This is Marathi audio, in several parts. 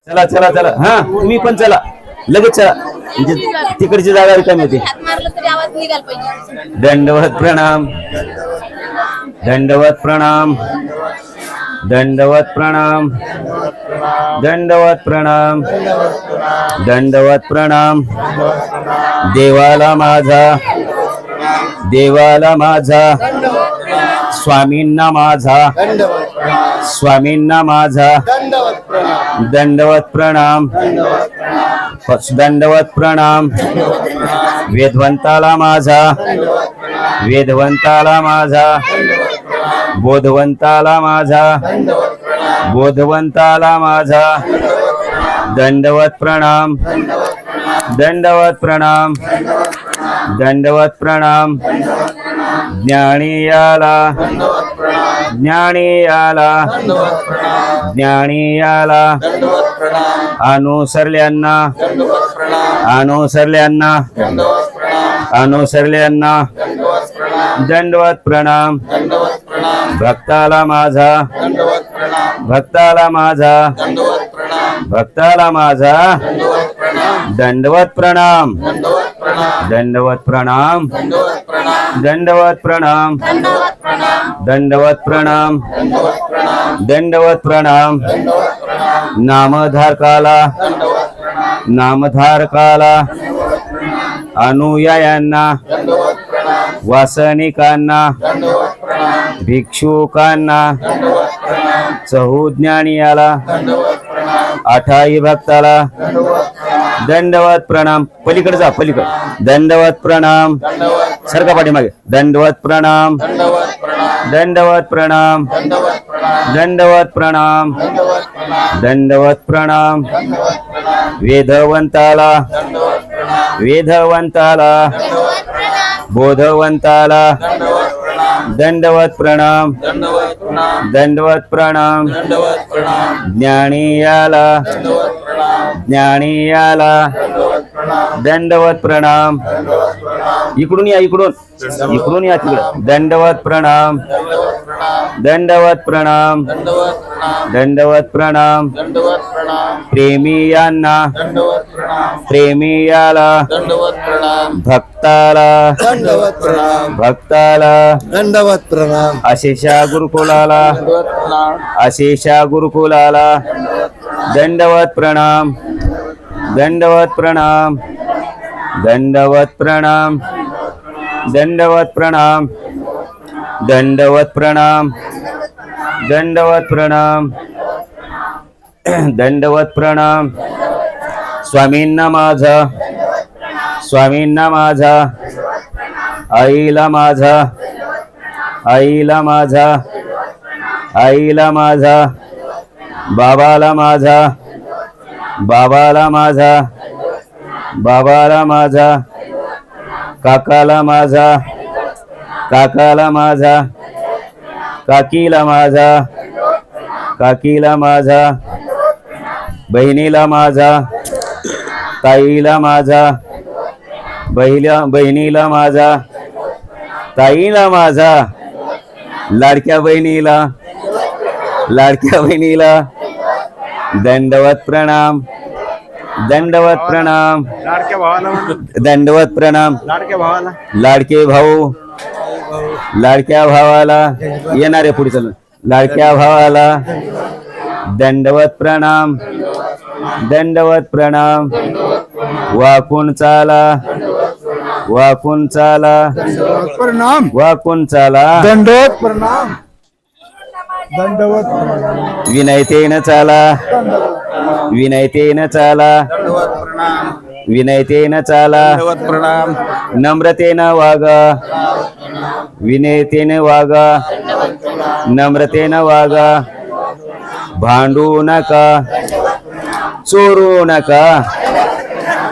चला चला चला, हा तुम्ही पण चला, लगेच चला, म्हणजे तिकडची जागा रिकामी होती. हात मारलं तरी आवाज निघाला पाहिजे. दंडवत प्रणाम, दंडवत प्रणाम, दंडवत प्रणाम, दंडवत प्रणाम, दंडवत प्रणाम. देवाला माझा, देवाला माझा, स्वामींना माझा, स्वामींना माझा दंडवत प्रणाम, दंडवत प्रणाम. वेदवंताला माझा, वेदवंताला माझा, बोधवंताला माझा, बोधवंताला माझा दंडवत प्रणाम, दंडवत प्रणाम, दंडवत प्रणाम. ज्ञानीयाला, ज्ञानीयाला, ज्ञानीयाला, अनुसरल्यांना, अनुसरल्यांना, अनुसरल्यांना दंडवत प्रणाम. भक्ताला माझा, भक्ताला माझा, भक्ताला माझा दंडवत प्रणाम, दंडवत प्रणाम, दंडवत प्रणाम, दंडवत प्रणाम, दंडवत प्रणाम. नामधारकाला, नामधारकाला, अनुयायांना, वासनिकांना, भिक्षुकांना, चहुज्ञानीयाला, अठाई भक्ताला दंडवत प्रणाम. पलीकडे जा, पलीकडे. दंडवत प्रणाम, सरका पाठीमागे. दंडवत प्रणाम, दंडवत प्रणाम, दंडवत प्रणाम, दंडवत प्रणाम. वेदवंताला, वेदवंताला, बोधवंताला दंडवत प्रणाम, दंडवत प्रणाम. ज्ञानीयाला, ज्ञानीयाला दंडवत प्रणाम. इकडून या, इकडून, इकडून या तिकडे. दंडवत प्रणाम, दंडवत प्रणाम, दंडवत प्रणाम. प्रेमीयांना, प्रेमीयाला, भक्ताला, भक्ताला दंडवत प्रणाम. अशेषा गुरुकुलाला, अशेषा गुरुकुलाला दंडवत प्रणाम, दंडवत प्रणाम, दंडवत प्रणाम, दंडवत प्रणाम, दंडवत प्रणाम, दंडवत प्रणाम, दंडवत प्रणाम. स्वामींना माझा, स्वामींना माझा, आईला माझा, आईला माझा, आईला माझा, बाबाला माझा, बाबाला माझा, बाबाला माझा, काकाला माझा, काकाला माझा, काकीला माझा, काकीला माझा, बहिणीला माझा, ताईला माझा, बहिणीला माझा, ताईला माझा, लाडक्या बहिणीला, लाडक्या बहिणीला दंडवत प्रणाम, दंडवत प्रणाम. दंडवत प्रणाम. लाडके भाऊ, लाडक्या भावाला, येणारे पुढे चल. लाडक्या भावाला दंडवत प्रणाम, दंडवत प्रणाम. वाकून चाला, वाकून चाला, प्रणाम. वाकून चाला, दंडवत प्रणाम, दंडवत प्रणाम. विनयतेन चाला, विनयतेन चाला, विनयतेन चाला, प्रणाम. नम्रतेनं वागा, विनयतेने वागा, नम्रतेनं वागा. भांडू नका, चोरू नका,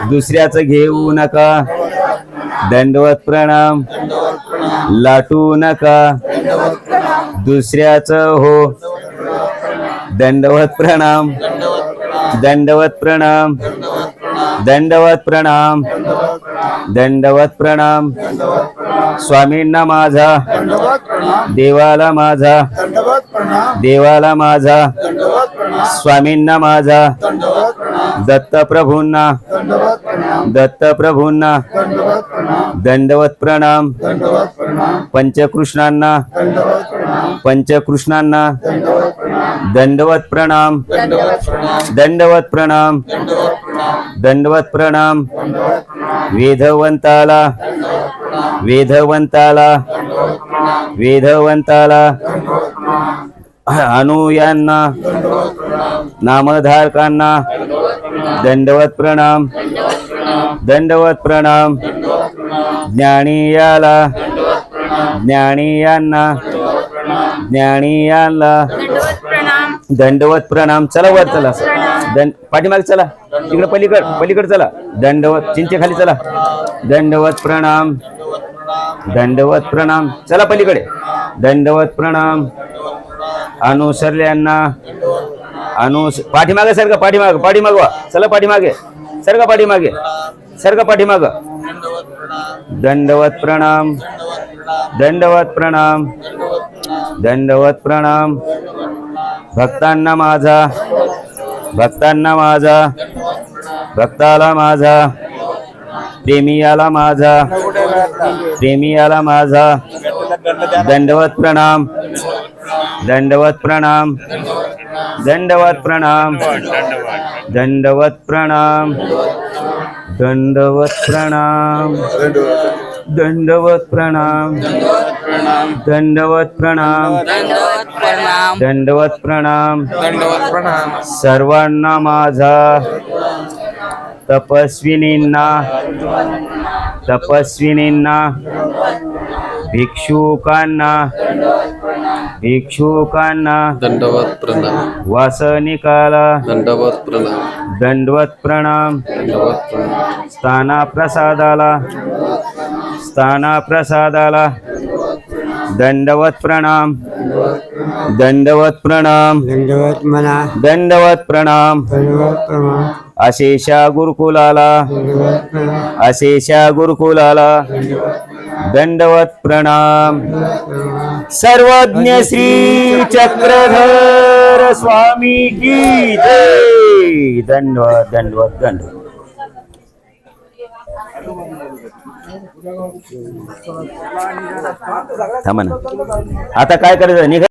दुसऱ्याचं घेऊ नका. दंडवत प्रणाम. लाटू नका, दुसऱ्याचं हो. दंडवत प्रणाम, दंडवत प्रणाम, दंडवत प्रणाम, दंडवत प्रणाम. स्वामींना माझा, देवाला माझा, देवाला माझा, स्वामींना माझा दंडवत प्रणाम दत्तप्रभूंना दंडवत प्रणाम दत्तप्रभूंना दंडवत प्रणाम दंडवत प्रणाम दंडवत प्रणाम पंचकृष्णांना दंडवत प्रणाम पंचकृष्णांना दंडवत प्रणाम दंडवत प्रणाम दंडवत प्रणाम दंडवत प्रणाम दंडवत प्रणाम वेदवंताला वेदवंताला वेदवंताला अनुयांना नामधारकांना दंडवत प्रणाम दंडवत प्रणाम ज्ञानीयाला ज्ञानीयांना ज्ञानीयांना दंडवत प्रणाम चला वर चला पाठीमाग चला तिकडे पलीकड चला दंडवत चिंचे खाली चला दंडवत प्रणाम दंडवत प्रणाम चला पलीकडे दंडवत प्रणाम अनुसरल्यांना पाठीमागे सारखं पाठीमाग वा चला पाठीमागे सारखं पाठीमाग दंडवत प्रणाम दंडवत प्रणाम दंडवत प्रणाम भक्तांना माझा भक्ताला माझा प्रेमियाला माझा दंडवत प्रणाम दंडवत प्रणाम दंडवत प्रणाम दंडवत प्रणाम दंडवत प्रणाम दंडवत प्रणाम दंडवत प्रणाम दंडवत प्रणाम सर्वांना माझा तपस्विनींना भिक्षुकांना दंडवत प्रणाम वासनिकाला दंडवत प्रणाम दंडवत प्रणाम दंडवत प्रणाम स्थानाप्रसादाला दंडवत प्रणाम दंडवत प्रणाम दंडवत म्हणा दंडवत प्रणाम दंडवत प्रणाम अशेषा गुरुकुलाला दंडवत प्रणाम सर्वज्ञ श्री चक्रधर स्वामी की जय दंडवत दंडवत दंडवत थांबा ना आता काय करायचं निघा